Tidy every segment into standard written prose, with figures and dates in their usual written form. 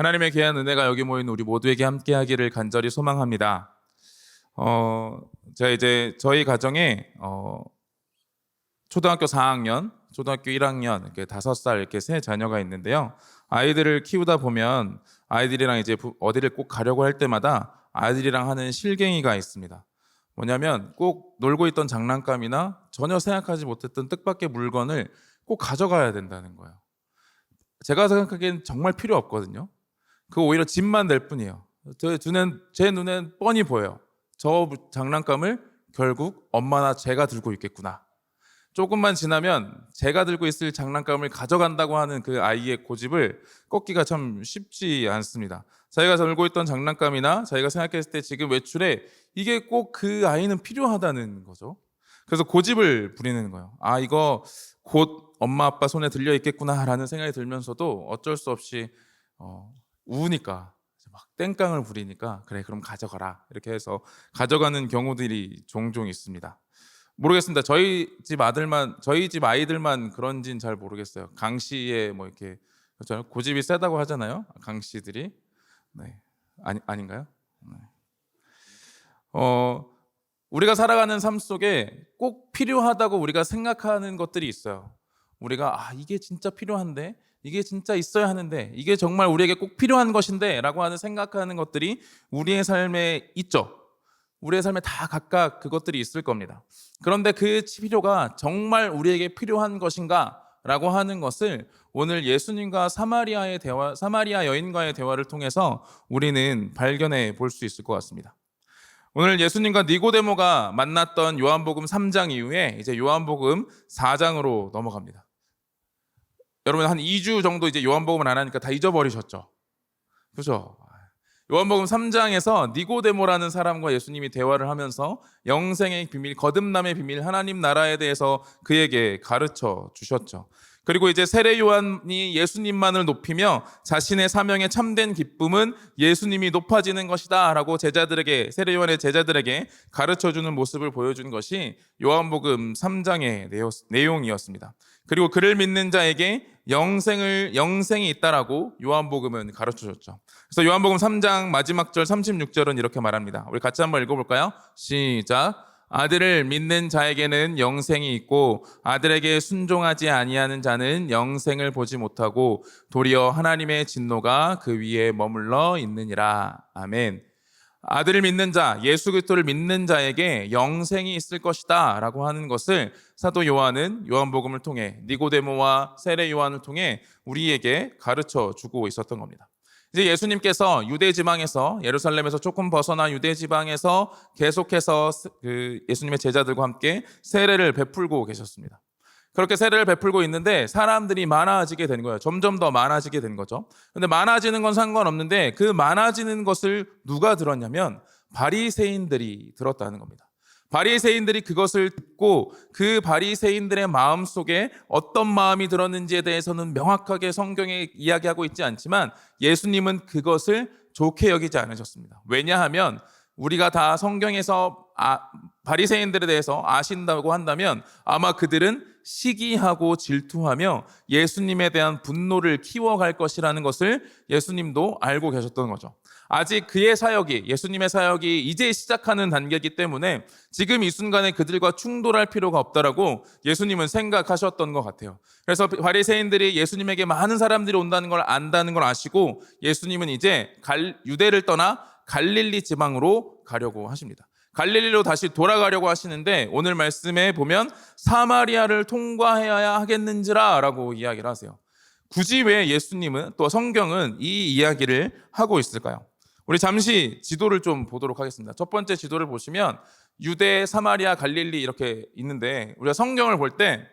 하나님의 귀한 은혜가 여기 모인 우리 모두에게 함께하기를 간절히 소망합니다. 제가 이제 저희 가정에 초등학교 4학년, 초등학교 1학년, 이렇게 5살 이렇게 세 자녀가 있는데요. 아이들을 키우다 보면 아이들이랑 이제 어디를 꼭 가려고 할 때마다 아이들이랑 하는 실갱이가 있습니다. 뭐냐면 꼭 놀고 있던 장난감이나 전혀 생각하지 못했던 뜻밖의 물건을 꼭 가져가야 된다는 거예요. 제가 생각하기엔 정말 필요 없거든요. 그거 오히려 짐만 될 뿐이에요. 제 눈엔 뻔히 보여요. 저 장난감을 결국 엄마나 제가 들고 있겠구나. 조금만 지나면 제가 들고 있을 장난감을 가져간다고 하는 그 아이의 고집을 꺾기가 참 쉽지 않습니다. 자기가 들고 있던 장난감이나 자기가 생각했을 때 지금 외출에 이게 꼭 그 아이는 필요하다는 거죠. 그래서 고집을 부리는 거예요. 아, 이거 곧 엄마 아빠 손에 들려 있겠구나라는 생각이 들면서도 어쩔 수 없이 우니까 막 땡깡을 부리니까 그래 그럼 가져가라 이렇게 해서 가져가는 경우들이 종종 있습니다. 모르겠습니다. 저희 집 아이들만 그런지는 잘 모르겠어요. 강씨의 뭐 이렇게 그렇죠? 고집이 세다고 하잖아요. 강씨들이. 네. 아닌가요? 네. 우리가 살아가는 삶 속에 꼭 필요하다고 우리가 생각하는 것들이 있어요. 우리가 이게 진짜 필요한데, 이게 진짜 있어야 하는데, 이게 정말 우리에게 꼭 필요한 것인데 라고 하는 생각하는 것들이 우리의 삶에 있죠. 우리의 삶에 다 각각 그것들이 있을 겁니다. 그런데 그 필요가 정말 우리에게 필요한 것인가 라고 하는 것을 오늘 예수님과 사마리아 여인과의 대화를 통해서 우리는 발견해 볼 수 있을 것 같습니다. 오늘 예수님과 니고데모가 만났던 요한복음 3장 이후에 이제 요한복음 4장으로 넘어갑니다. 여러분 한 2주 정도 이제 요한복음을 안 하니까 다 잊어버리셨죠? 그죠? 요한복음 3장에서 니고데모라는 사람과 예수님이 대화를 하면서 영생의 비밀, 거듭남의 비밀, 하나님 나라에 대해서 그에게 가르쳐 주셨죠. 그리고 이제 세례 요한이 예수님만을 높이며 자신의 사명에 참된 기쁨은 예수님이 높아지는 것이다 라고 세례 요한의 제자들에게 가르쳐 주는 모습을 보여준 것이 요한복음 3장의 내용이었습니다. 그리고 그를 믿는 자에게 영생이 있다라고 요한복음은 가르쳐 줬죠. 그래서 요한복음 3장 마지막 절 36절은 이렇게 말합니다. 우리 같이 한번 읽어볼까요? 시작. 아들을 믿는 자에게는 영생이 있고 아들에게 순종하지 아니하는 자는 영생을 보지 못하고 도리어 하나님의 진노가 그 위에 머물러 있느니라. 아멘. 아들을 믿는 자, 예수 그리스도를 믿는 자에게 영생이 있을 것이다 라고 하는 것을 사도 요한은 요한복음을 통해 니고데모와 세례 요한을 통해 우리에게 가르쳐 주고 있었던 겁니다. 이제 예수님께서 유대 지방에서 예루살렘에서 조금 벗어나 유대 지방에서 계속해서 예수님의 제자들과 함께 세례를 베풀고 계셨습니다. 그렇게 세례를 베풀고 있는데 사람들이 많아지게 된 거예요. 점점 더 많아지게 된 거죠. 근데 많아지는 건 상관없는데 그 많아지는 것을 누가 들었냐면 바리새인들이 들었다는 겁니다. 바리새인들이 그것을 듣고 그 바리새인들의 마음 속에 어떤 마음이 들었는지에 대해서는 명확하게 성경에 이야기하고 있지 않지만 예수님은 그것을 좋게 여기지 않으셨습니다. 왜냐하면 우리가 다 성경에서 바리새인들에 대해서 아신다고 한다면 아마 그들은 시기하고 질투하며 예수님에 대한 분노를 키워갈 것이라는 것을 예수님도 알고 계셨던 거죠. 아직 예수님의 사역이 이제 시작하는 단계이기 때문에 지금 이 순간에 그들과 충돌할 필요가 없다라고 예수님은 생각하셨던 것 같아요. 그래서 바리새인들이 예수님에게 많은 사람들이 온다는 걸 안다는 걸 아시고 예수님은 이제 유대를 떠나 갈릴리 지방으로 가려고 하십니다. 갈릴리로 다시 돌아가려고 하시는데 오늘 말씀에 보면 사마리아를 통과해야 하겠는지라 라고 이야기를 하세요. 굳이 왜 예수님은 또 성경은 이 이야기를 하고 있을까요? 우리 잠시 지도를 좀 보도록 하겠습니다. 첫 번째 지도를 보시면 유대, 사마리아, 갈릴리 이렇게 있는데 우리가 성경을 볼 때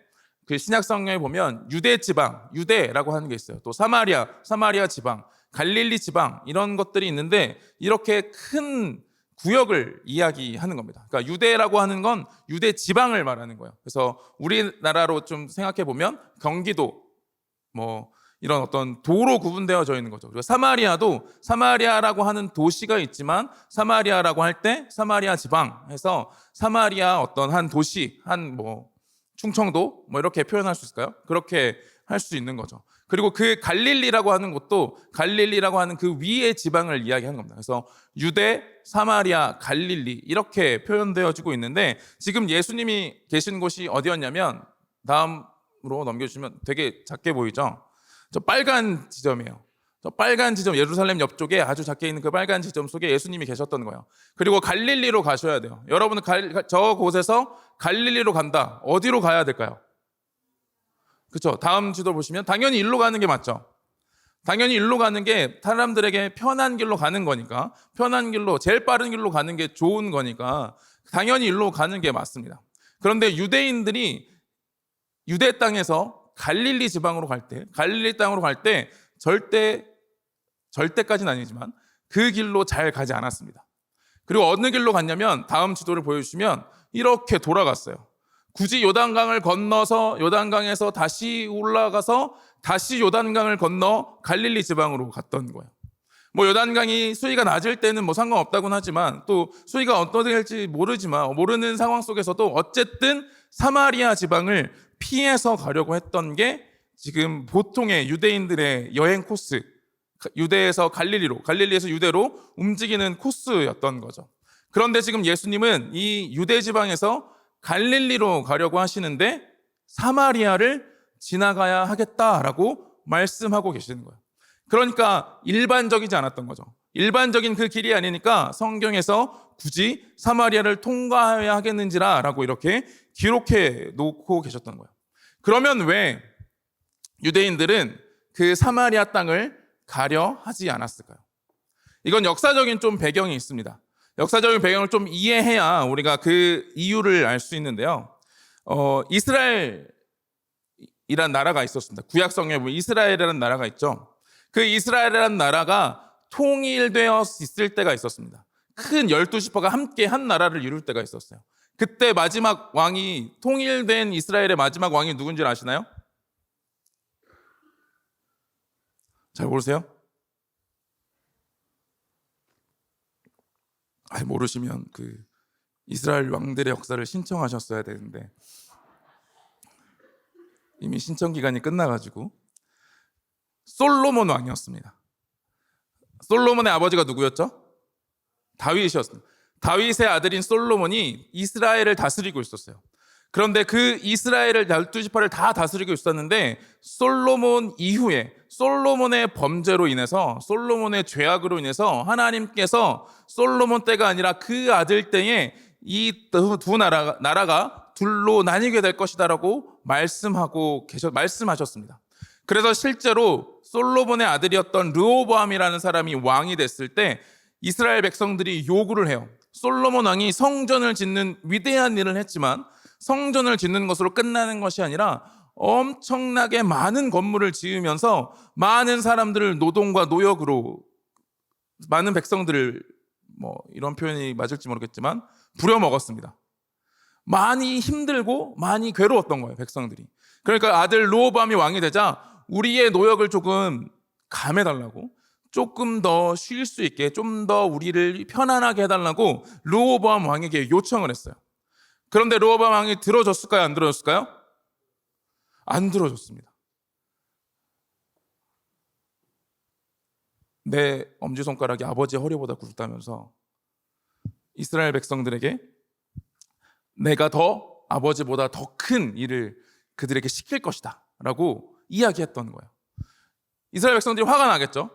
그 신약 성경에 보면 유대 지방, 유대라고 하는 게 있어요. 또 사마리아 지방, 갈릴리 지방 이런 것들이 있는데 이렇게 큰 구역을 이야기하는 겁니다. 그러니까 유대라고 하는 건 유대 지방을 말하는 거예요. 그래서 우리나라로 좀 생각해 보면 경기도 이런 어떤 도로 구분되어져 있는 거죠. 그리고 사마리아라고 하는 도시가 있지만 사마리아라고 할 때 사마리아 지방 해서 사마리아 어떤 한 도시, 충청도 이렇게 표현할 수 있을까요? 그렇게 할 수 있는 거죠. 그리고 그 갈릴리라고 하는 곳도 갈릴리라고 하는 그 위의 지방을 이야기하는 겁니다. 그래서 유대, 사마리아, 갈릴리 이렇게 표현되어지고 있는데 지금 예수님이 계신 곳이 어디였냐면 다음으로 넘겨주시면 되게 작게 보이죠? 저 빨간 지점이에요. 저 빨간 지점, 예루살렘 옆쪽에 아주 작게 있는 그 빨간 지점 속에 예수님이 계셨던 거예요. 그리고 갈릴리로 가셔야 돼요. 여러분은 저곳에서 갈릴리로 간다. 어디로 가야 될까요? 그렇죠. 다음 지도 보시면 당연히 일로 가는 게 맞죠. 당연히 일로 가는 게 사람들에게 편한 길로 가는 거니까, 편한 길로, 제일 빠른 길로 가는 게 좋은 거니까 당연히 일로 가는 게 맞습니다. 그런데 유대인들이 유대 땅에서 갈릴리 지방으로 갈 때, 갈릴리 땅으로 갈 때 절대까지는 아니지만 그 길로 잘 가지 않았습니다. 그리고 어느 길로 갔냐면 다음 지도를 보여주시면 이렇게 돌아갔어요. 굳이 요단강을 건너서 요단강에서 다시 올라가서 다시 요단강을 건너 갈릴리 지방으로 갔던 거예요. 뭐 요단강이 수위가 낮을 때는 뭐 상관없다고는 하지만 또 수위가 어떻게 될지 모르지만 모르는 상황 속에서도 어쨌든 사마리아 지방을 피해서 가려고 했던 게 지금 보통의 유대인들의 여행 코스, 유대에서 갈릴리로, 갈릴리에서 유대로 움직이는 코스였던 거죠. 그런데 지금 예수님은 이 유대 지방에서 갈릴리로 가려고 하시는데 사마리아를 지나가야 하겠다라고 말씀하고 계시는 거예요. 그러니까 일반적이지 않았던 거죠. 일반적인 그 길이 아니니까 성경에서 굳이 사마리아를 통과해야 하겠는지라라고 이렇게 기록해 놓고 계셨던 거예요. 그러면 왜 유대인들은 그 사마리아 땅을 가려 하지 않았을까요? 이건 역사적인 좀 배경이 있습니다. 역사적인 배경을 좀 이해해야 우리가 그 이유를 알 수 있는데요. 이스라엘이란 나라가 있었습니다. 구약 성경에 보면 이스라엘이라는 나라가 있죠. 그 이스라엘이라는 나라가 통일되어 있을 때가 있었습니다. 큰 12지파가 함께 한 나라를 이룰 때가 있었어요. 그때 마지막 왕이, 통일된 이스라엘의 마지막 왕이 누군지 아시나요? 잘 모르세요? 모르시면 그 이스라엘 왕들의 역사를 신청하셨어야 되는데 이미 신청 기간이 끝나가지고 솔로몬 왕이었습니다. 솔로몬의 아버지가 누구였죠? 다윗이었습니다. 다윗의 아들인 솔로몬이 이스라엘을 다스리고 있었어요. 그런데 그 이스라엘을 12지파를 다 다스리고 있었는데 솔로몬 이후에 솔로몬의 범죄로 인해서, 솔로몬의 죄악으로 인해서 하나님께서 솔로몬 때가 아니라 그 아들 때에 이 두 나라가 둘로 나뉘게 될 것이다라고 말씀하셨습니다. 그래서 실제로 솔로몬의 아들이었던 르호보암이라는 사람이 왕이 됐을 때 이스라엘 백성들이 요구를 해요. 솔로몬 왕이 성전을 짓는 위대한 일을 했지만 성전을 짓는 것으로 끝나는 것이 아니라 엄청나게 많은 건물을 지으면서 많은 사람들을 노동과 노역으로, 많은 백성들을, 뭐 이런 표현이 맞을지 모르겠지만 부려먹었습니다. 많이 힘들고 많이 괴로웠던 거예요, 백성들이. 그러니까 아들 르호보암이 왕이 되자 우리의 노역을 조금 감해달라고, 조금 더 쉴 수 있게, 좀 더 우리를 편안하게 해달라고 르호보암 왕에게 요청을 했어요. 그런데 르호보암 왕이 들어줬을까요? 안 들어줬을까요? 안 들어줬습니다. 내 엄지손가락이 아버지 허리보다 굵다면서 이스라엘 백성들에게 내가 더 아버지보다 더 큰 일을 그들에게 시킬 것이다 라고 이야기했던 거예요. 이스라엘 백성들이 화가 나겠죠.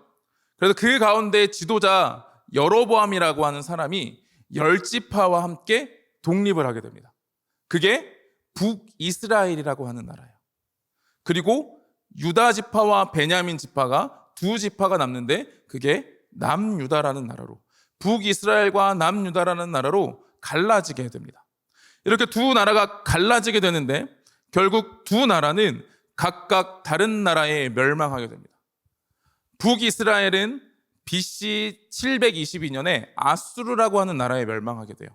그래서 그 가운데 지도자 여로보암이라고 하는 사람이 10지파와 함께 독립을 하게 됩니다. 그게 북이스라엘이라고 하는 나라예요. 그리고 유다 지파와 베냐민 지파가 두 지파가 남는데 그게 남유다라는 나라로, 북이스라엘과 남유다라는 나라로 갈라지게 됩니다. 이렇게 두 나라가 갈라지게 되는데 결국 두 나라는 각각 다른 나라에 멸망하게 됩니다. 북이스라엘은 BC 722년에 아수르라고 하는 나라에 멸망하게 돼요.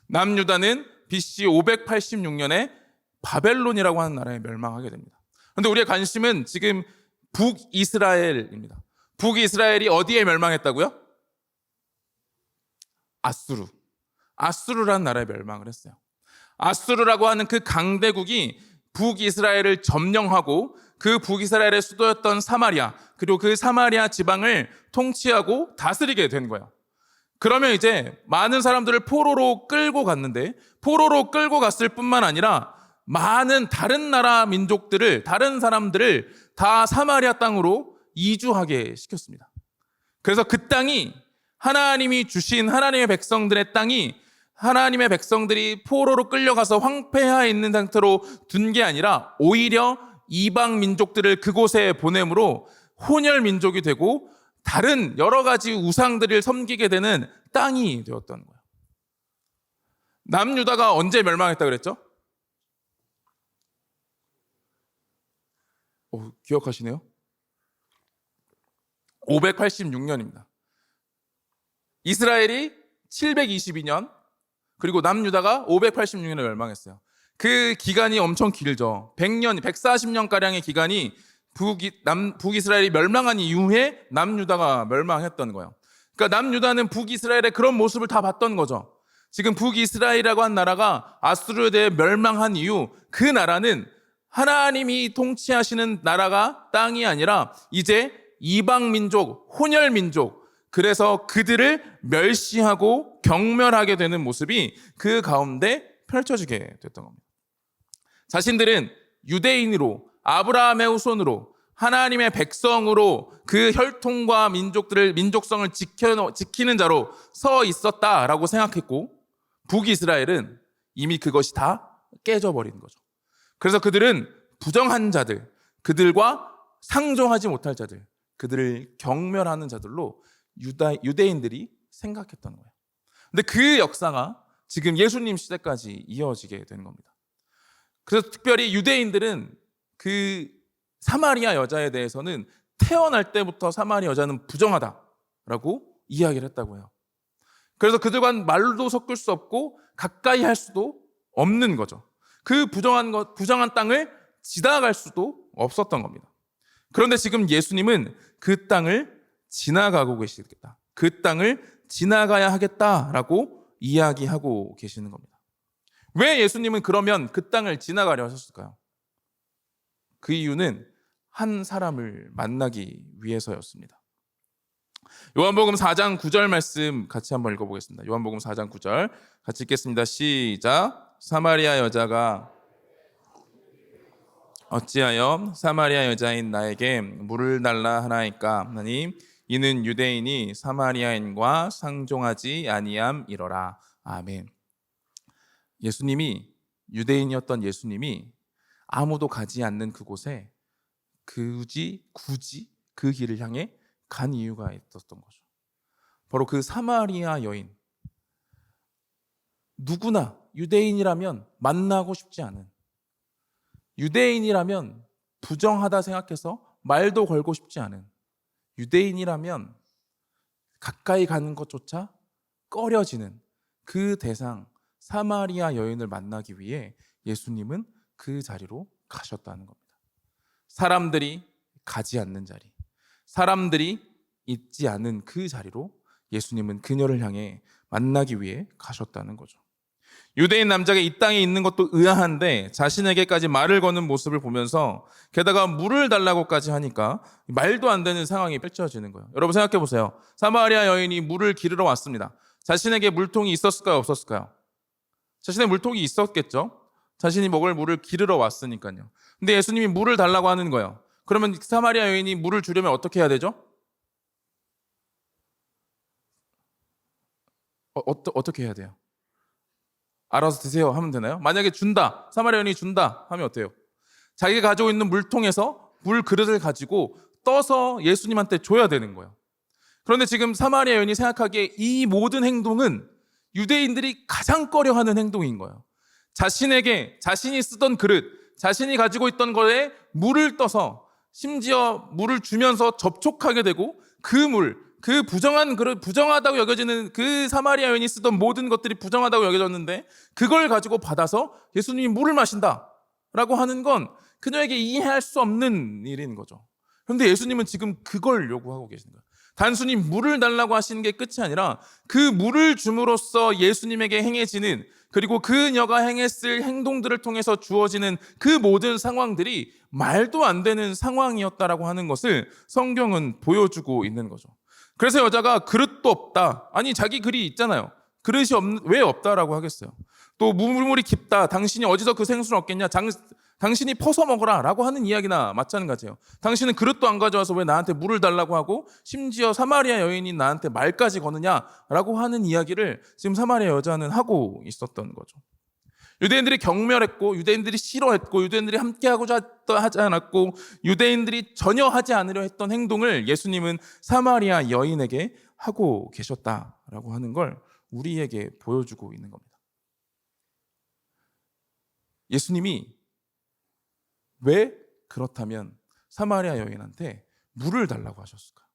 남유다는 BC 586년에 바벨론이라고 하는 나라에 멸망하게 됩니다. 그런데 우리의 관심은 지금 북이스라엘입니다. 북이스라엘이 어디에 멸망했다고요? 아수르라는 나라에 멸망을 했어요. 아수르라고 하는 그 강대국이 북이스라엘을 점령하고 그 북이스라엘의 수도였던 사마리아, 그리고 그 사마리아 지방을 통치하고 다스리게 된 거예요. 그러면 이제 많은 사람들을 포로로 끌고 갔는데, 포로로 끌고 갔을 뿐만 아니라 많은 다른 나라 민족들을, 다른 사람들을 다 사마리아 땅으로 이주하게 시켰습니다. 그래서 그 땅이, 하나님이 주신 하나님의 백성들의 땅이, 하나님의 백성들이 포로로 끌려가서 황폐하 있는 상태로 둔 게 아니라 오히려 이방 민족들을 그곳에 보냄으로 혼혈 민족이 되고 다른 여러 가지 우상들을 섬기게 되는 땅이 되었던 거예요. 남유다가 언제 멸망했다 그랬죠? 기억하시네요? 586년입니다. 이스라엘이 722년, 그리고 남유다가 586년에 멸망했어요. 그 기간이 엄청 길죠. 100년, 140년가량의 기간이 북이스라엘이 멸망한 이후에 남유다가 멸망했던 거예요. 그러니까 남유다는 북이스라엘의 그런 모습을 다 봤던 거죠. 지금 북이스라엘이라고 한 나라가 아수르에 대해 멸망한 이후 그 나라는 하나님이 통치하시는 나라가 땅이 아니라 이제 이방 민족, 혼혈 민족, 그래서 그들을 멸시하고 경멸하게 되는 모습이 그 가운데 펼쳐지게 됐던 겁니다. 자신들은 유대인으로, 아브라함의 후손으로, 하나님의 백성으로 그 혈통과 민족성을 지키는 자로 서 있었다라고 생각했고, 북이스라엘은 이미 그것이 다 깨져버린 거죠. 그래서 그들은 부정한 자들, 그들과 상종하지 못할 자들, 그들을 경멸하는 자들로 유대인들이 생각했던 거예요. 근데 그 역사가 지금 예수님 시대까지 이어지게 된 겁니다. 그래서 특별히 유대인들은 그 사마리아 여자에 대해서는 태어날 때부터 사마리아 여자는 부정하다라고 이야기를 했다고 해요. 그래서 그들과 말도 섞을 수 없고 가까이 할 수도 없는 거죠. 그 부정한 땅을 지나갈 수도 없었던 겁니다. 그런데 지금 예수님은 그 땅을 지나가고 계시겠다, 그 땅을 지나가야 하겠다라고 이야기하고 계시는 겁니다. 왜 예수님은 그러면 그 땅을 지나가려 하셨을까요? 그 이유는 한 사람을 만나기 위해서였습니다. 요한복음 4장 9절 말씀 같이 한번 읽어보겠습니다. 요한복음 4장 9절 같이 읽겠습니다. 시작. 사마리아 여자가 어찌하여 사마리아 여자인 나에게 물을 달라 하나이까 하니 이는 유대인이 사마리아인과 상종하지 아니함이러라. 아멘. 예수님이, 유대인이었던 예수님이 아무도 가지 않는 그곳에 굳이 그 길을 향해 간 이유가 있었던 거죠. 바로 그 사마리아 여인, 누구나 유대인이라면 만나고 싶지 않은, 유대인이라면 부정하다 생각해서 말도 걸고 싶지 않은, 유대인이라면 가까이 가는 것조차 꺼려지는 그 대상, 사마리아 여인을 만나기 위해 예수님은 그 자리로 가셨다는 겁니다. 사람들이 가지 않는 자리, 사람들이 있지 않은 그 자리로 예수님은 그녀를 향해 만나기 위해 가셨다는 거죠. 유대인 남자가 이 땅에 있는 것도 의아한데 자신에게까지 말을 거는 모습을 보면서 게다가 물을 달라고까지 하니까 말도 안 되는 상황이 펼쳐지는 거예요. 여러분 생각해 보세요. 사마리아 여인이 물을 기르러 왔습니다. 자신에게 물통이 있었을까요? 없었을까요? 자신의 물통이 있었겠죠. 자신이 먹을 물을 기르러 왔으니까요. 근데 예수님이 물을 달라고 하는 거예요. 그러면 사마리아 여인이 물을 주려면 어떻게 해야 되죠? 어떻게 해야 돼요? 알아서 드세요 하면 되나요? 만약에 준다, 사마리아 여인이 준다 하면 어때요? 자기가 가지고 있는 물통에서 물 그릇을 가지고 떠서 예수님한테 줘야 되는 거예요. 그런데 지금 사마리아 여인이 생각하기에 이 모든 행동은 유대인들이 가장 꺼려하는 행동인 거예요. 자신에게 자신이 쓰던 그릇, 자신이 가지고 있던 거에 물을 떠서 심지어 물을 주면서 접촉하게 되고 그 물, 그 부정한 그릇, 부정하다고 여겨지는 그 사마리아 여인이 쓰던 모든 것들이 부정하다고 여겨졌는데 그걸 가지고 받아서 예수님이 물을 마신다라고 하는 건 그녀에게 이해할 수 없는 일인 거죠. 그런데 예수님은 지금 그걸 요구하고 계신 거예요. 단순히 물을 달라고 하시는 게 끝이 아니라 그 물을 줌으로써 예수님에게 행해지는, 그리고 그녀가 행했을 행동들을 통해서 주어지는 그 모든 상황들이 말도 안 되는 상황이었다라고 하는 것을 성경은 보여주고 있는 거죠. 그래서 여자가 그릇도 없다. 아니, 자기 그릇이 있잖아요. 그릇이 왜 없다라고 하겠어요. 또 물이 깊다. 당신이 어디서 그 생수를 얻겠냐? 당신이 퍼서 먹어라 라고 하는 이야기나 마찬가지예요. 당신은 그릇도 안 가져와서 왜 나한테 물을 달라고 하고, 심지어 사마리아 여인이 나한테 말까지 거느냐라고 하는 이야기를 지금 사마리아 여자는 하고 있었던 거죠. 유대인들이 경멸했고, 유대인들이 싫어했고, 유대인들이 함께하고자 하지 않았고, 유대인들이 전혀 하지 않으려 했던 행동을 예수님은 사마리아 여인에게 하고 계셨다라고 하는 걸 우리에게 보여주고 있는 겁니다. 예수님이 왜 그렇다면 사마리아 여인한테 물을 달라고 하셨을까요?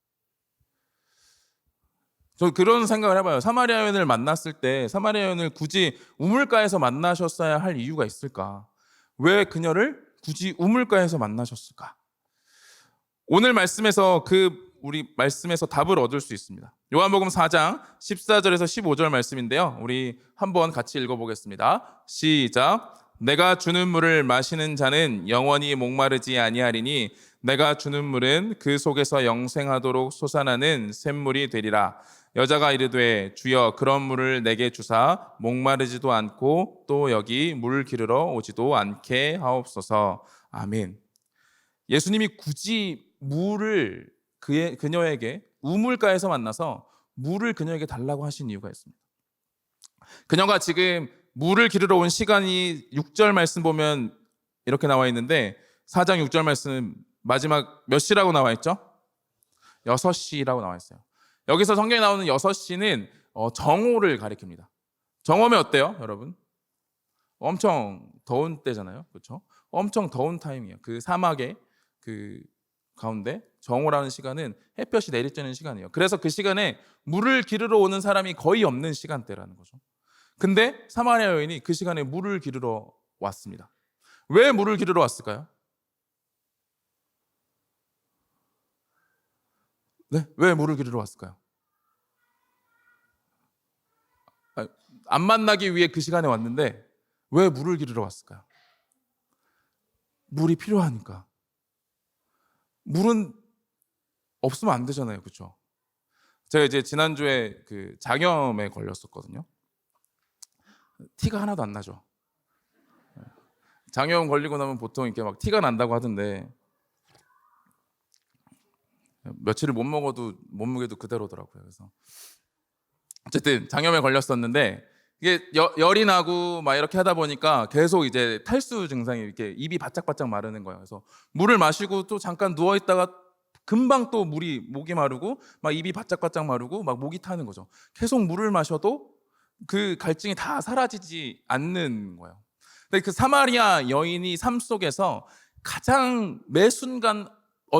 저 그런 생각을 해봐요. 사마리아 여인을 만났을 때 사마리아 여인을 굳이 우물가에서 만나셨어야 할 이유가 있을까? 왜 그녀를 굳이 우물가에서 만나셨을까? 오늘 말씀에서 우리 말씀에서 답을 얻을 수 있습니다. 요한복음 4장 14절에서 15절 말씀인데요. 우리 한번 같이 읽어보겠습니다. 시작. 내가 주는 물을 마시는 자는 영원히 목마르지 아니하리니 내가 주는 물은 그 속에서 영생하도록 솟아나는 샘물이 되리라. 여자가 이르되 주여 그런 물을 내게 주사 목마르지도 않고 또 여기 물 기르러 오지도 않게 하옵소서. 아멘. 예수님이 굳이 물을 그녀에게 우물가에서 만나서 물을 그녀에게 달라고 하신 이유가 있습니다. 그녀가 지금 물을 기르러 온 시간이 6절 말씀 보면 이렇게 나와 있는데 4장 6절 말씀 마지막 몇 시라고 나와 있죠? 6시라고 나와 있어요. 여기서 성경에 나오는 6시는 정오를 가리킵니다. 정오면 어때요, 여러분? 엄청 더운 때잖아요. 그렇죠? 엄청 더운 타임이에요. 그 사막의 그 가운데 정오라는 시간은 햇볕이 내리쬐는 시간이에요. 그래서 그 시간에 물을 기르러 오는 사람이 거의 없는 시간대라는 거죠. 근데 사마리아 여인이 그 시간에 물을 기르러 왔습니다. 왜 물을 기르러 왔을까요? 네, 왜 물을 기르러 왔을까요? 안 만나기 위해 그 시간에 왔는데 왜 물을 기르러 왔을까요? 물이 필요하니까. 물은 없으면 안 되잖아요, 그렇죠? 제가 이제 지난주에 그 장염에 걸렸었거든요. 티가 하나도 안 나죠. 장염 걸리고 나면 보통 이렇게 막 티가 난다고 하던데 며칠을 못 먹어도 몸무게도 그대로더라고요. 그래서 어쨌든 장염에 걸렸었는데 이게 열이 나고 막 이렇게 하다 보니까 계속 이제 탈수 증상이 이렇게 입이 바짝바짝 마르는 거예요. 그래서 물을 마시고 또 잠깐 누워 있다가 금방 또 목이 마르고 막 입이 바짝바짝 마르고 막 목이 타는 거죠. 계속 물을 마셔도 그 갈증이 다 사라지지 않는 거예요. 근데 그 사마리아 여인이 삶 속에서 가장 매 순간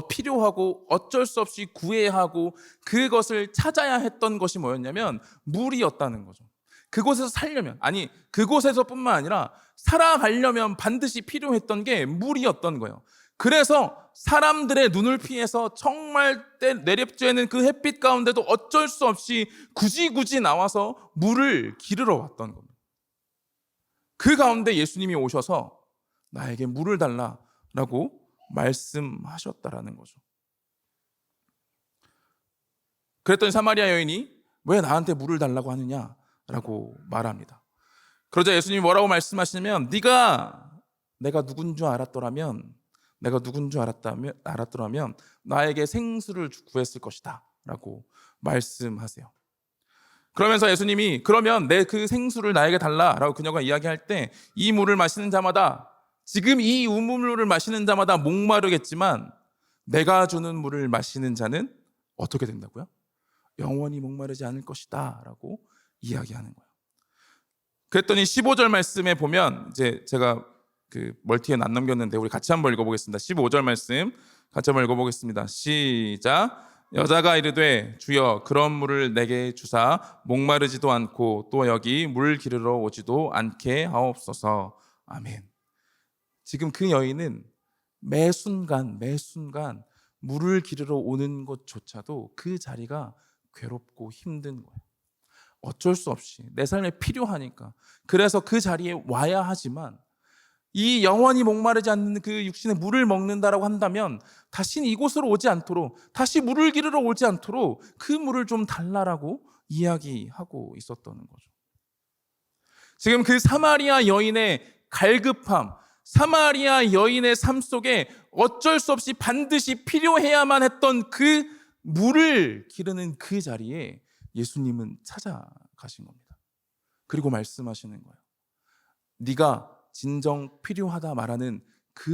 필요하고 어쩔 수 없이 구해야 하고 그것을 찾아야 했던 것이 뭐였냐면 물이었다는 거죠. 그곳에서 살려면, 아니 그곳에서뿐만 아니라 살아가려면 반드시 필요했던 게 물이었던 거예요. 그래서 사람들의 눈을 피해서 정말 내립쬐는 그 햇빛 가운데도 어쩔 수 없이 굳이 나와서 물을 기르러 왔던 겁니다. 그 가운데 예수님이 오셔서 나에게 물을 달라라고 말씀하셨다라는 거죠. 그랬더니 사마리아 여인이 왜 나한테 물을 달라고 하느냐라고 말합니다. 그러자 예수님이 뭐라고 말씀하시냐면 내가 누군 줄 알았더라면 나에게 생수를 구했을 것이다 라고 말씀하세요. 그러면서 예수님이 그러면 내 그 생수를 나에게 달라라고 그녀가 이야기할 때 이 물을 마시는 자마다, 지금 이 우물물을 마시는 자마다 목마르겠지만 내가 주는 물을 마시는 자는 어떻게 된다고요? 영원히 목마르지 않을 것이다 라고 이야기하는 거예요. 그랬더니 15절 말씀에 보면 이제 제가 그 멀티에 안 남겼는데 우리 같이 한번 읽어보겠습니다. 15절 말씀 같이 한번 읽어보겠습니다. 시작. 여자가 이르되 주여 그런 물을 내게 주사 목마르지도 않고 또 여기 물 기르러 오지도 않게 하옵소서. 아멘. 지금 그 여인은 매 순간 물을 기르러 오는 것조차도 그 자리가 괴롭고 힘든 거예요. 어쩔 수 없이 내 삶에 필요하니까. 그래서 그 자리에 와야 하지만 이 영원히 목마르지 않는 그 육신의 물을 먹는다라고 한다면 다시는 이곳으로 오지 않도록, 다시 물을 기르러 오지 않도록 그 물을 좀 달라라고 이야기하고 있었던 거죠. 지금 그 사마리아 여인의 갈급함, 사마리아 여인의 삶 속에 어쩔 수 없이 반드시 필요해야만 했던 그 물을 기르는 그 자리에 예수님은 찾아가신 겁니다. 그리고 말씀하시는 거예요. 네가 진정 필요하다 말하는 그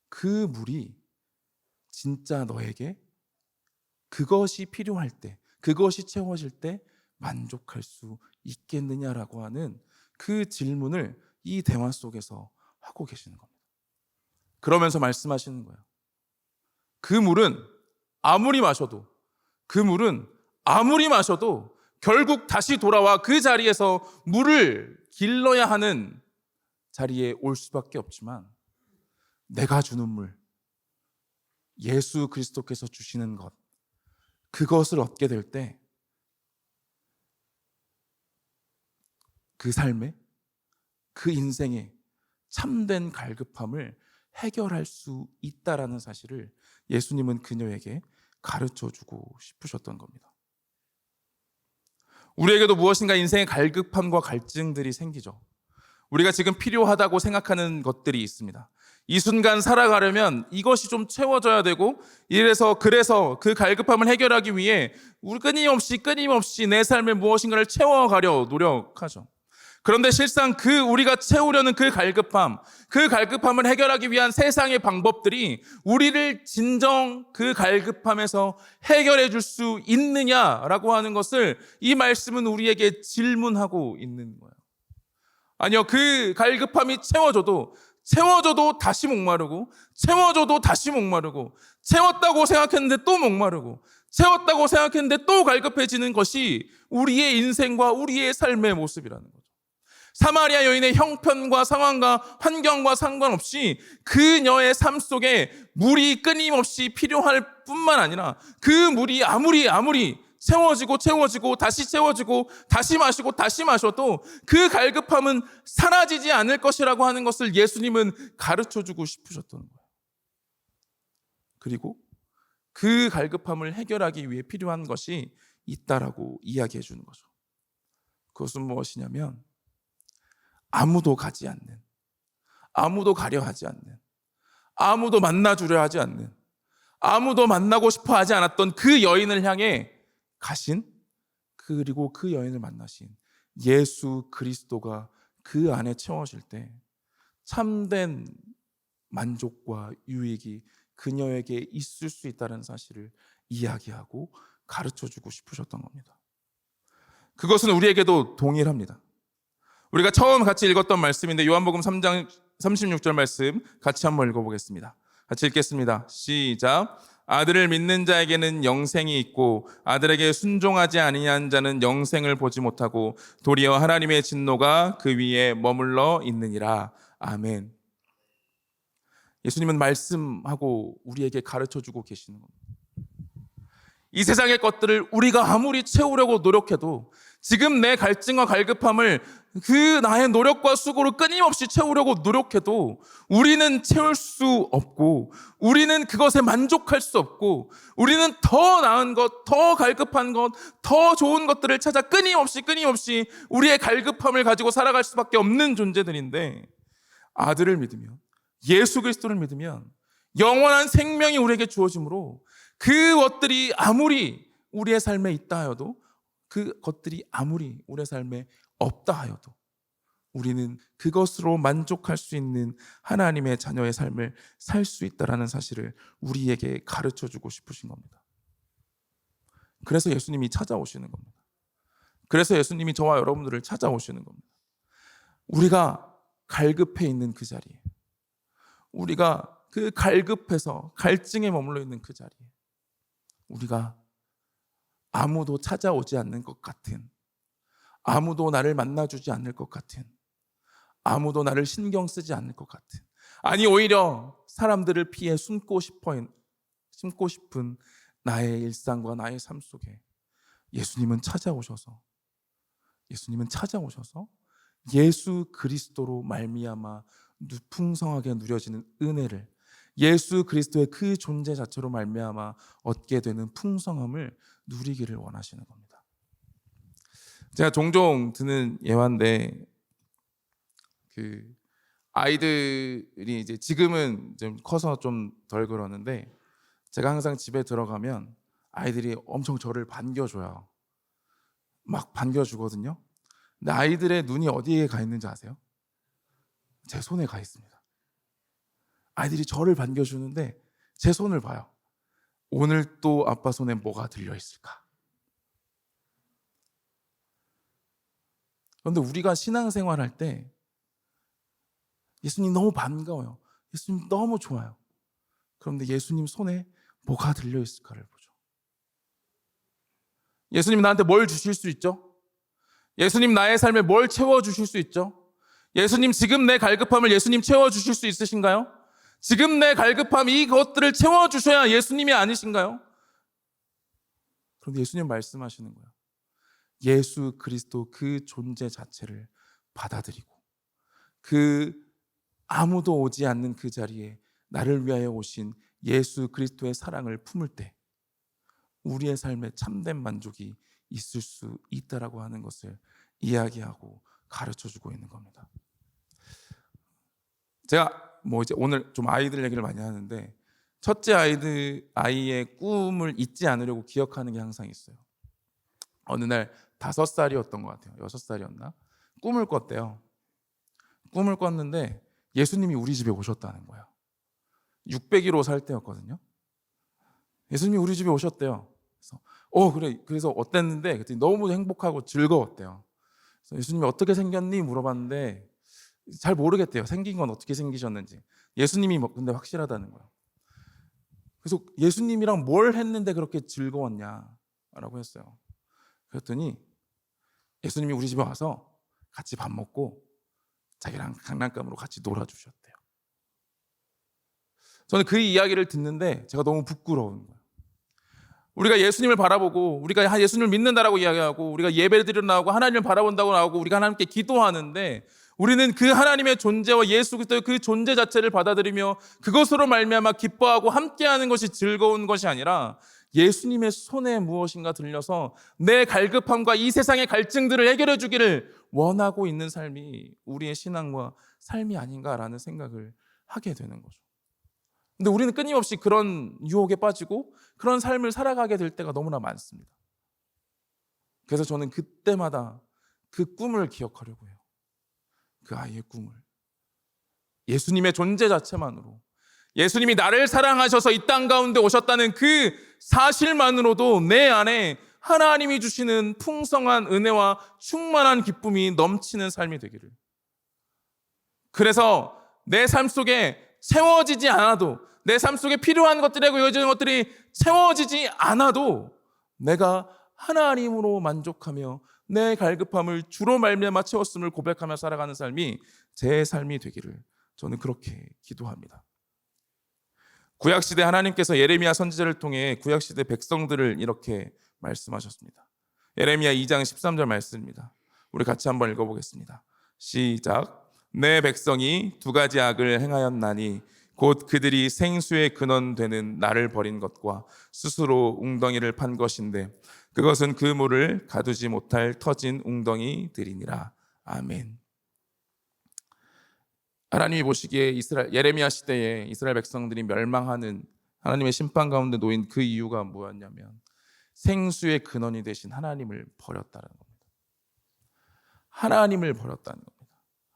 물이 진짜 너에게 그것이 필요할 때, 그것이 채워질 때 만족할 수 있겠느냐라고 하는 그 질문을 이 대화 속에서 하고 계시는 겁니다. 그러면서 말씀하시는 거예요. 그 물은 아무리 마셔도, 그 물은 아무리 마셔도 결국 다시 돌아와 그 자리에서 물을 길러야 하는 자리에 올 수밖에 없지만, 내가 주는 물, 예수 그리스도께서 주시는 것, 그것을 얻게 될 때 그 삶에, 그 인생에 참된 갈급함을 해결할 수 있다라는 사실을 예수님은 그녀에게 가르쳐주고 싶으셨던 겁니다. 우리에게도 무엇인가 인생의 갈급함과 갈증들이 생기죠. 우리가 지금 필요하다고 생각하는 것들이 있습니다. 이 순간 살아가려면 이것이 좀 채워져야 되고, 그래서 그 갈급함을 해결하기 위해 우리 끊임없이 내 삶에 무엇인가를 채워가려 노력하죠. 그런데 실상 우리가 채우려는 그 갈급함을 해결하기 위한 세상의 방법들이 우리를 진정 그 갈급함에서 해결해 줄 수 있느냐라고 하는 것을 이 말씀은 우리에게 질문하고 있는 거예요. 아니요, 그 갈급함이 채워져도 다시 목마르고, 채워져도 다시 목마르고, 채웠다고 생각했는데 또 목마르고, 채웠다고 생각했는데 또 갈급해지는 것이 우리의 인생과 우리의 삶의 모습이라는 거죠. 사마리아 여인의 형편과 상황과 환경과 상관없이 그녀의 삶 속에 물이 끊임없이 필요할 뿐만 아니라 그 물이 아무리 채워지고 다시 채워지고 다시 마시고 다시 마셔도 그 갈급함은 사라지지 않을 것이라고 하는 것을 예수님은 가르쳐주고 싶으셨던 거예요. 그리고 그 갈급함을 해결하기 위해 필요한 것이 있다라고 이야기해 주는 거죠. 그것은 무엇이냐면 아무도 가지 않는, 아무도 가려 하지 않는, 아무도 만나주려 하지 않는, 아무도 만나고 싶어 하지 않았던 그 여인을 향해 가신, 그리고 그 여인을 만나신 예수 그리스도가 그 안에 채워질 때 참된 만족과 유익이 그녀에게 있을 수 있다는 사실을 이야기하고 가르쳐주고 싶으셨던 겁니다. 그것은 우리에게도 동일합니다. 우리가 처음 같이 읽었던 말씀인데 요한복음 3장 36절 말씀 같이 한번 읽어보겠습니다. 같이 읽겠습니다. 시작. 아들을 믿는 자에게는 영생이 있고 아들에게 순종하지 아니한 자는 영생을 보지 못하고 도리어 하나님의 진노가 그 위에 머물러 있느니라. 아멘. 예수님은 말씀하고 우리에게 가르쳐주고 계시는 겁니다. 이 세상의 것들을 우리가 아무리 채우려고 노력해도 지금 내 갈증과 갈급함을 그 나의 노력과 수고로 끊임없이 채우려고 노력해도 우리는 채울 수 없고, 우리는 그것에 만족할 수 없고, 우리는 더 나은 것, 더 갈급한 것, 더 좋은 것들을 찾아 끊임없이 우리의 갈급함을 가지고 살아갈 수밖에 없는 존재들인데, 아들을 믿으면, 예수 그리스도를 믿으면 영원한 생명이 우리에게 주어지므로 그것들이 아무리 우리의 삶에 있다 하여도, 그것들이 아무리 우리의 삶에 없다 하여도 우리는 그것으로 만족할 수 있는 하나님의 자녀의 삶을 살 수 있다는 사실을 우리에게 가르쳐주고 싶으신 겁니다. 그래서 예수님이 찾아오시는 겁니다. 그래서 예수님이 저와 여러분들을 찾아오시는 겁니다. 우리가 갈급해 있는 그 자리에, 우리가 그 갈급해서 갈증에 머물러 있는 그 자리에, 우리가 아무도 찾아오지 않는 것 같은, 아무도 나를 만나주지 않을 것 같은, 아무도 나를 신경 쓰지 않을 것 같은, 아니 오히려 사람들을 피해 숨고 싶어 심고 싶은 나의 일상과 나의 삶 속에 예수님은 찾아오셔서 예수 그리스도로 말미암아 풍성하게 누려지는 은혜를, 예수 그리스도의 그 존재 자체로 말미암아 얻게 되는 풍성함을 누리기를 원하시는 겁니다. 제가 종종 드는 예화인데, 아이들이 이제 지금은 좀 커서 좀 덜 그러는데, 제가 항상 집에 들어가면 아이들이 엄청 저를 반겨줘요. 막 반겨주거든요. 근데 아이들의 눈이 어디에 가 있는지 아세요? 제 손에 가 있습니다. 아이들이 저를 반겨주는데 제 손을 봐요. 오늘 또 아빠 손에 뭐가 들려 있을까? 그런데 우리가 신앙생활 할 때 예수님 너무 반가워요. 예수님 너무 좋아요. 그런데 예수님 손에 뭐가 들려 있을까를 보죠. 예수님 나한테 뭘 주실 수 있죠? 예수님 나의 삶에 뭘 채워주실 수 있죠? 예수님 지금 내 갈급함을 예수님 채워주실 수 있으신가요? 지금 내 갈급함 이것들을 채워주셔야 예수님이 아니신가요? 그런데 예수님 말씀하시는 거예요. 예수 그리스도 그 존재 자체를 받아들이고 그 아무도 오지 않는 그 자리에 나를 위하여 오신 예수 그리스도의 사랑을 품을 때 우리의 삶에 참된 만족이 있을 수 있다라고 하는 것을 이야기하고 가르쳐주고 있는 겁니다. 제가 이제 오늘 좀 아이들 얘기를 많이 하는데, 첫째 아이의 꿈을 잊지 않으려고 기억하는 게 항상 있어요. 어느 날 5살이었던 것 같아요. 6살이었나? 꿈을 꿨대요. 꿈을 꿨는데 예수님이 우리 집에 오셨다는 거예요. 600km 살 때였거든요. 예수님이 우리 집에 오셨대요. 그래서 어땠는데? 그랬더니 너무 행복하고 즐거웠대요. 그래서 예수님이 어떻게 생겼니? 물어봤는데 잘 모르겠대요. 생긴 건 어떻게 생기셨는지. 예수님이 근데 확실하다는 거예요. 그래서 예수님이랑 뭘 했는데 그렇게 즐거웠냐라고 했어요. 그랬더니 예수님이 우리 집에 와서 같이 밥 먹고 자기랑 장난감으로 같이 놀아주셨대요. 저는 그 이야기를 듣는데 제가 너무 부끄러운 거예요. 우리가 예수님을 바라보고 우리가 예수님을 믿는다라고 이야기하고 우리가 예배를 드리러 나오고 하나님을 바라본다고 나오고 우리가 하나님께 기도하는데 우리는 그 하나님의 존재와 예수 그리스도의 그 존재 자체를 받아들이며 그것으로 말미암아 기뻐하고 함께하는 것이 즐거운 것이 아니라 예수님의 손에 무엇인가 들려서 내 갈급함과 이 세상의 갈증들을 해결해 주기를 원하고 있는 삶이 우리의 신앙과 삶이 아닌가라는 생각을 하게 되는 거죠. 근데 우리는 끊임없이 그런 유혹에 빠지고 그런 삶을 살아가게 될 때가 너무나 많습니다. 그래서 저는 그때마다 그 꿈을 기억하려고 해요. 그 아이의 꿈을. 예수님의 존재 자체만으로, 예수님이 나를 사랑하셔서 이 땅 가운데 오셨다는 그 사실만으로도 내 안에 하나님이 주시는 풍성한 은혜와 충만한 기쁨이 넘치는 삶이 되기를. 그래서 내 삶 속에 채워지지 않아도, 내 삶 속에 필요한 것들이고 이어지는 것들이 채워지지 않아도 내가 하나님으로 만족하며 내 갈급함을 주로 말미암아 채웠음을 고백하며 살아가는 삶이 제 삶이 되기를 저는 그렇게 기도합니다. 구약시대 하나님께서 예레미야 선지자를 통해 구약시대 백성들을 이렇게 말씀하셨습니다. 예레미야 2장 13절 말씀입니다. 우리 같이 한번 읽어보겠습니다. 시작. 내 백성이 2가지 악을 행하였나니 곧 그들이 생수의 근원 되는 나를 버린 것과 스스로 웅덩이를 판 것인데 그것은 그 물을 가두지 못할 터진 웅덩이들이니라. 아멘. 하나님이 보시기에 예레미야 시대에 이스라엘 백성들이 멸망하는 하나님의 심판 가운데 놓인 그 이유가 뭐였냐면 생수의 근원이 되신 하나님을 버렸다는 겁니다. 하나님을 버렸다는 겁니다.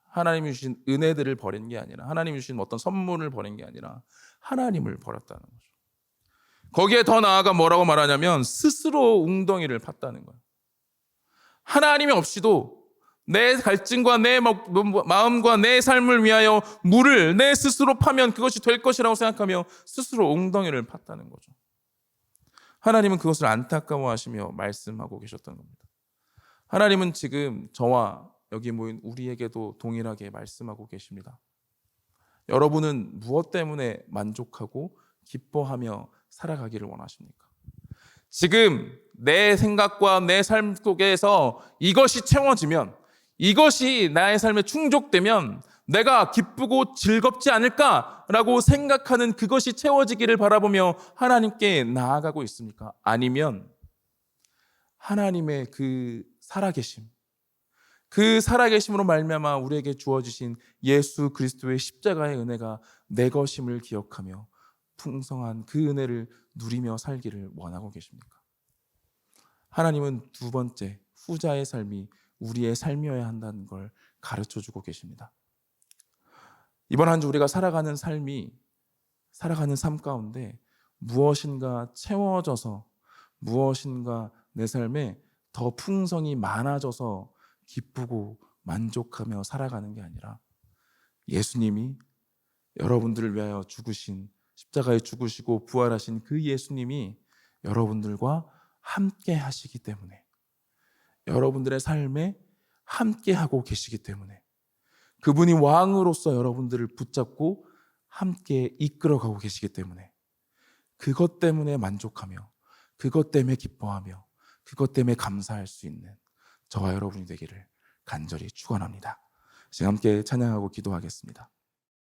하나님이 주신 은혜들을 버린 게 아니라, 하나님이 주신 어떤 선물을 버린 게 아니라 하나님을 버렸다는 거죠. 거기에 더 나아가 뭐라고 말하냐면 스스로 웅덩이를 팠다는 거예요. 하나님이 없이도 내 갈증과 내 마음과 내 삶을 위하여 물을 내 스스로 파면 그것이 될 것이라고 생각하며 스스로 웅덩이를 팠다는 거죠. 하나님은 그것을 안타까워하시며 말씀하고 계셨던 겁니다. 하나님은 지금 저와 여기 모인 우리에게도 동일하게 말씀하고 계십니다. 여러분은 무엇 때문에 만족하고 기뻐하며 살아가기를 원하십니까? 지금 내 생각과 내 삶 속에서 이것이 채워지면, 이것이 나의 삶에 충족되면 내가 기쁘고 즐겁지 않을까라고 생각하는 그것이 채워지기를 바라보며 하나님께 나아가고 있습니까? 아니면 하나님의 그 살아계심, 그 살아계심으로 말미암아 우리에게 주어지신 예수 그리스도의 십자가의 은혜가 내 것임을 기억하며 풍성한 그 은혜를 누리며 살기를 원하고 계십니까? 하나님은 두 번째, 후자의 삶이 우리의 삶이어야 한다는 걸 가르쳐주고 계십니다. 이번 한 주 우리가 살아가는 삶 가운데 무엇인가 채워져서, 무엇인가 내 삶에 더 풍성이 많아져서 기쁘고 만족하며 살아가는 게 아니라, 예수님이 여러분들을 위하여 죽으신, 십자가에 죽으시고 부활하신 그 예수님이 여러분들과 함께 하시기 때문에, 여러분들의 삶에 함께 하고 계시기 때문에, 그분이 왕으로서 여러분들을 붙잡고 함께 이끌어가고 계시기 때문에, 그것 때문에 만족하며, 그것 때문에 기뻐하며, 그것 때문에 감사할 수 있는 저와 여러분이 되기를 간절히 축원합니다. 지금 함께 찬양하고 기도하겠습니다.